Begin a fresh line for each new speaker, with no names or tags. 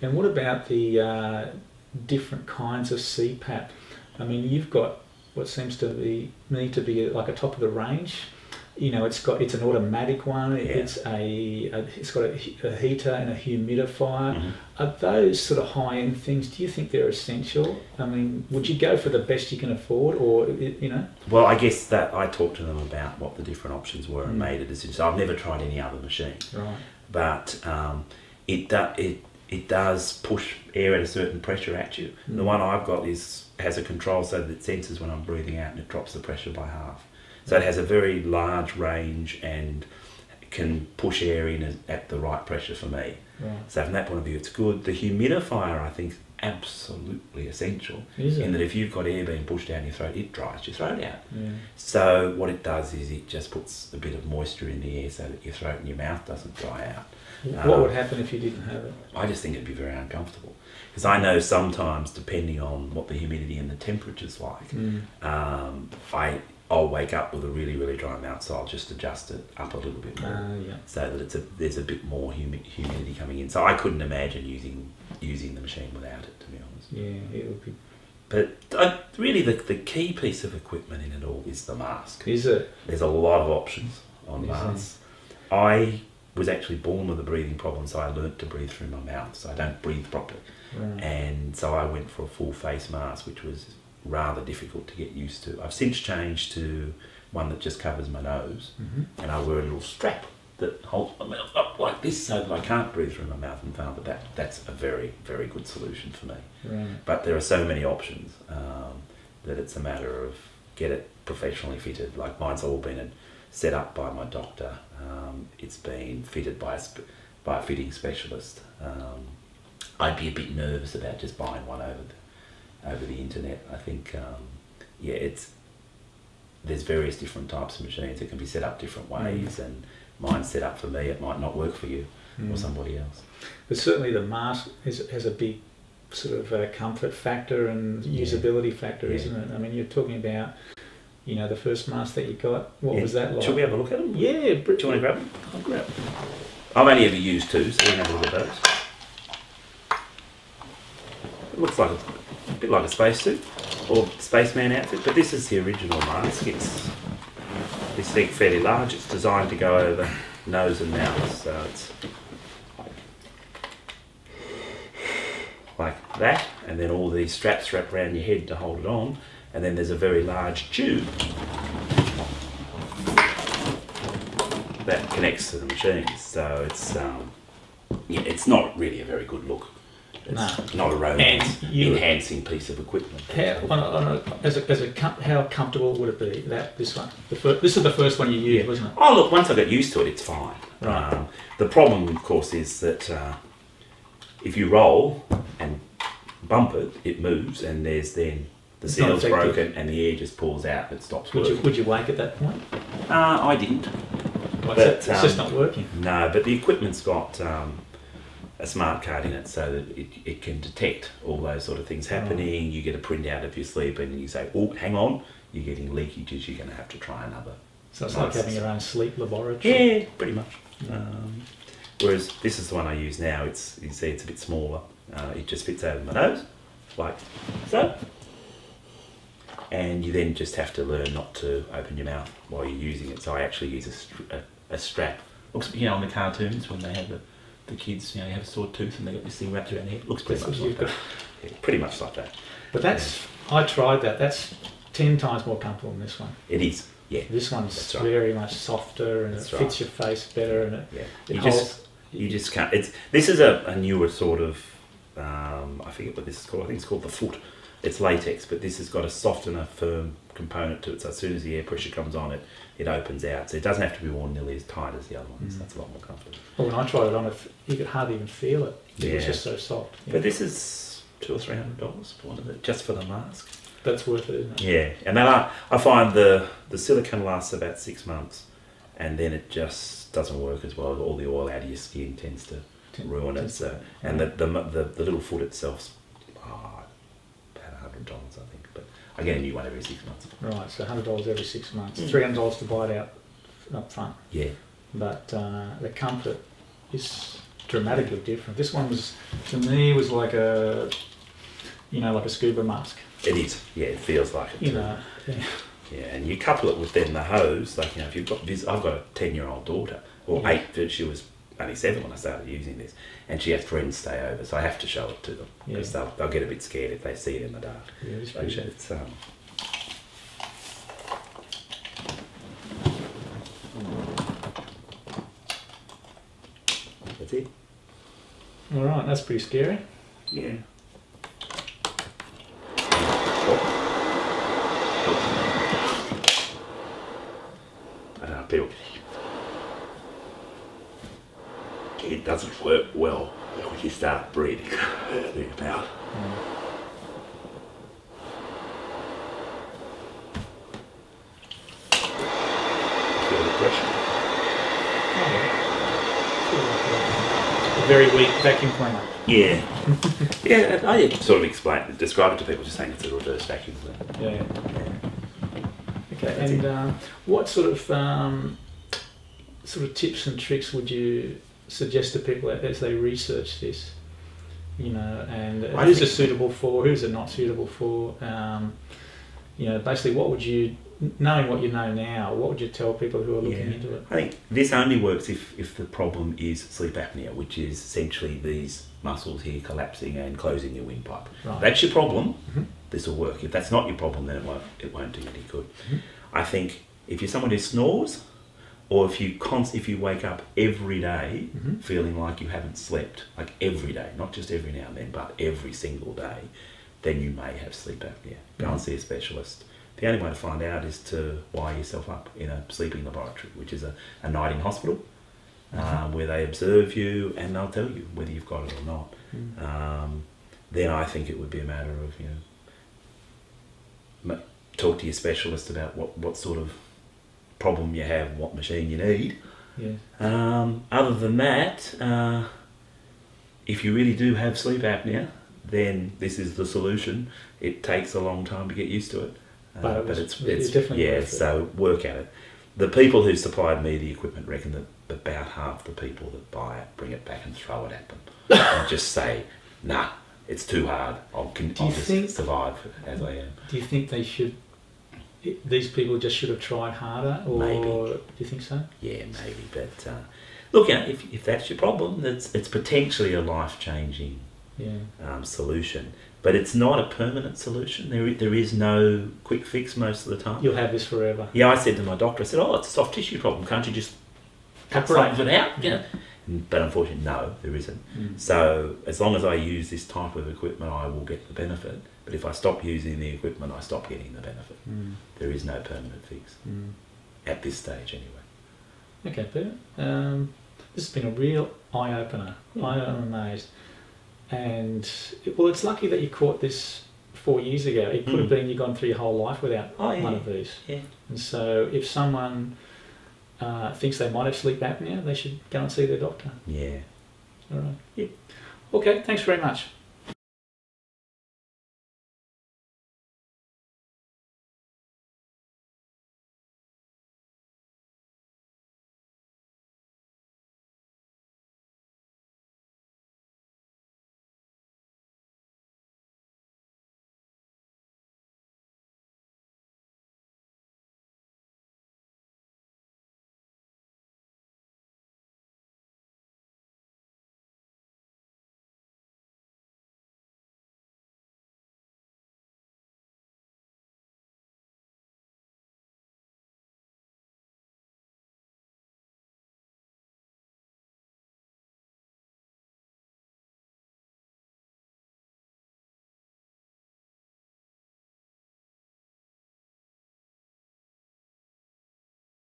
And what about the different kinds of CPAP? I mean, you've got what seems to be like a top of the range. You know, it's an automatic one.
Yeah.
It's got a heater and a humidifier.
Mm-hmm.
Are those sort of high-end things? Do you think they're essential? I mean, would you go for the best you can afford, or you know?
Well, I guess that I talked to them about what the different options were and made a decision. So I've never tried any other machine,
Right.
but it does push air at a certain pressure at you. The one I've got has a control so that it senses when I'm breathing out and it drops the pressure by half. So it has a very large range and can push air in at the right pressure for me.
Right.
So from that point of view, it's good. The humidifier, I think, is absolutely essential.
Is it?
In that if you've got air being pushed down your throat, it dries your throat out.
Yeah.
So what it does is it just puts a bit of moisture in the air so that your throat and your mouth doesn't dry out.
What would happen if you didn't have it?
I just think it'd be very uncomfortable. Because I know sometimes, depending on what the humidity and the temperature's like, I'll wake up with a really, really dry mouth, so I'll just adjust it up a little bit more,
Yeah.
so that there's a bit more humidity coming in. So I couldn't imagine using the machine without it, to be honest.
Yeah, it would be.
But really, the key piece of equipment in it all is the mask.
Is it?
There's a lot of options on
Is
masks. I was actually born with a breathing problem, so I learnt to breathe through my mouth, so I don't breathe properly.
Right.
And so I went for a full face mask, which was rather difficult to get used to. I've since changed to one that just covers my nose, and I wear a little strap that holds my mouth up like this so that I can't breathe through my mouth, and found that that's a very, very good solution for me.
Right.
But there are so many options that it's a matter of get it professionally fitted. Like mine's all been set up by my doctor. It's been fitted by a fitting specialist. I'd be a bit nervous about just buying one over the internet. I think, there's various different types of machines. It can be set up different ways, and mine's set up for me. It might not work for you or somebody else.
But certainly the mask has a big sort of comfort factor and usability factor, isn't it? I mean, you're talking about, you know, the first mask that you got. What was that like?
Should we have a look at them?
Yeah.
Do you want to grab them? I'll grab them. I've only ever used two, so we can have a look at those. It looks like a bit like a spacesuit or spaceman outfit, but this is the original mask. It's this thing fairly large. It's designed to go over nose and mouth, so it's like that, and then all these straps wrap around your head to hold it on, and then there's a very large tube that connects to the machines. So it's not really a very good look. It's not a romance-enhancing piece of equipment.
How comfortable would it be, this one? This is the first one you used, wasn't it?
Oh, look, once I got used to it, it's fine.
Right.
The problem, of course, is that if you roll and bump it, it moves, and there's then the seal's broken and the air just pulls out and it stops working.
Would you wake at that point?
I didn't.
But it's just not working.
No, but the equipment's got a smart card in it, so that it can detect all those sort of things happening. You get a printout if you're sleeping and you say, oh, hang on, you're getting leakages, you're going to have to try another.
So it's like having your own sleep laboratory?
Yeah, pretty much. Whereas this is the one I use now. You see it's a bit smaller. It just fits over my nose, like so. And you then just have to learn not to open your mouth while you're using it. So I actually use a strap. Looks, on the cartoons when they have the kids, you have a sore tooth and they got this thing wrapped around their head. Looks pretty much like that. Yeah, pretty much like that.
But I tried that. That's 10 times more comfortable than this one.
It is, yeah.
This one's very much softer, and it fits your face better, and
you just can't. This is a newer sort of. I forget what this is called. I think it's called the foot. It's latex, but this has got a soft and a firm component to it. So as soon as the air pressure comes on it, it opens out. So it doesn't have to be worn nearly as tight as the other ones. That's a lot more comfortable.
Well, when I tried it on, you could hardly even feel it. It was just so soft.
But this is $200 or $300 for one of it, just for the mask.
That's worth it, isn't it?
Yeah, and then I find the silicone lasts about 6 months, and then it just doesn't work as well. All the oil out of your skin tends to ruin it. So, and the little foot itself's about $100, I think. But I get a new one every 6 months.
Right, so $100 every 6 months. $300 to buy it out up front.
Yeah.
But the comfort is dramatically different. This one was, to me, was like a, like a scuba mask.
It is, yeah, it feels like it too.
Yeah.
Yeah, and you couple it with then the hose, like, if you've got I've got a 10-year-old daughter, or 8, but she was only 7 when I started using this, and she has friends stay over, so I have to show it to them, because they'll get a bit scared if they see it in the dark.
Yeah, it's
pretty good. It's, that's it.
All right, that's pretty scary.
Yeah. I don't know, people, it doesn't work well when you start breathing early about. Feel the pressure.
A very weak vacuum cleaner.
Yeah. Yeah, I sort of describe it to people, just saying it's a reverse vacuum cleaner.
Yeah. Okay, and what sort of tips and tricks would you suggest to people as they research this? And who's it suitable for? Who's it not suitable for? Basically, what would you, knowing what you know now, what would you tell people who are looking into it?
I think this only works if the problem is sleep apnea, which is essentially these muscles here collapsing and closing your windpipe.
Right.
That's your problem. This will work. If that's not your problem, then it won't do any good. I think if you're someone who snores, or if you wake up every day feeling like you haven't slept, like every day, not just every now and then, but every single day, then you may have sleep apnea. Go and see a specialist. The only way to find out is to wire yourself up in a sleeping laboratory, which is a night in hospital, where they observe you and they'll tell you whether you've got it or not. Then I think it would be a matter of, talk to your specialist about what sort of problem you have, what machine you need. Other than that, if you really do have sleep apnea, then this is the solution. It takes a long time to get used to it, but it's
definitely worth it.
So work at it. The people who supplied me the equipment reckon that about half the people that buy it bring it back and throw it at them and just say, nah, it's too hard, I'll just survive as I am.
Do you think these people just should have tried harder, or
maybe.
Do you think so?
Yeah, maybe, but look, if that's your problem, it's potentially a life-changing solution, but it's not a permanent solution. There is no quick fix most of the time.
You'll have this forever.
Yeah, I said to my doctor, I said, it's a soft tissue problem, can't you just cut some of it out? But unfortunately, no, there isn't. So as long as I use this type of equipment, I will get the benefit. But if I stop using the equipment, I stop getting the benefit. There is no permanent fix at this stage, anyway.
Okay, Peter. This has been a real eye-opener. I'm amazed. And it's lucky that you caught this 4 years ago. It could have been you've gone through your whole life without one of these.
Yeah.
And so if someone thinks they might have sleep apnea, they should go and see their doctor.
Yeah.
All right. Yeah. Okay, thanks very much.